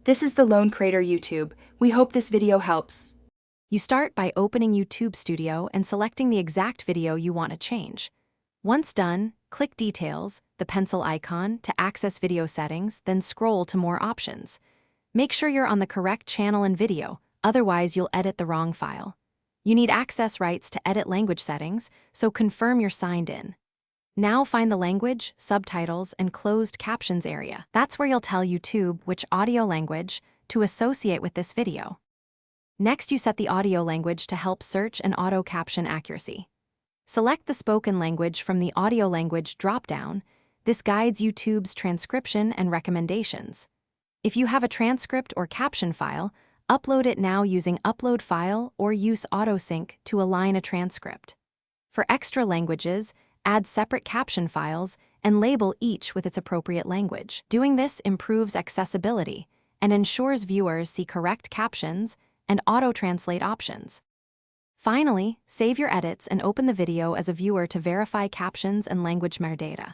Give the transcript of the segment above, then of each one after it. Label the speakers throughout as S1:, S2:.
S1: This is the Lone Crater YouTube. We hope this video helps.
S2: You start by opening YouTube Studio and selecting the exact video you want to change. Once done, click Details, the pencil icon, to access video settings, then scroll to more options. Make sure you're on the correct channel and video, otherwise you'll edit the wrong file. You need access rights to edit language settings, so confirm you're signed in. Now find the language, subtitles, and closed captions area. That's where you'll tell YouTube which audio language to associate with this video. Next, you set the audio language to help search and auto-caption accuracy. Select the spoken language from the audio language drop-down. This guides YouTube's transcription and recommendations. If you have a transcript or caption file, upload it now using Upload File or use AutoSync to align a transcript. For extra languages, add separate caption files and label each with its appropriate language. Doing this improves accessibility and ensures viewers see correct captions and auto-translate options. Finally, save your edits and open the video as a viewer to verify captions and language metadata.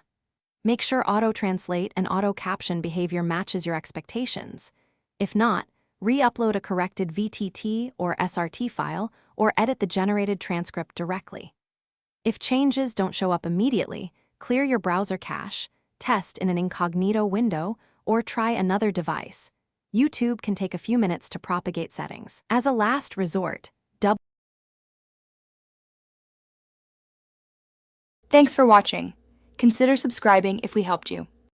S2: Make sure auto-translate and auto-caption behavior matches your expectations. If not, re-upload a corrected VTT or SRT file or edit the generated transcript directly. If changes don't show up immediately, clear your browser cache, test in an incognito window, or try another device. YouTube can take a few minutes to propagate settings. As a last resort,
S1: Thanks for watching. Consider subscribing if we helped you.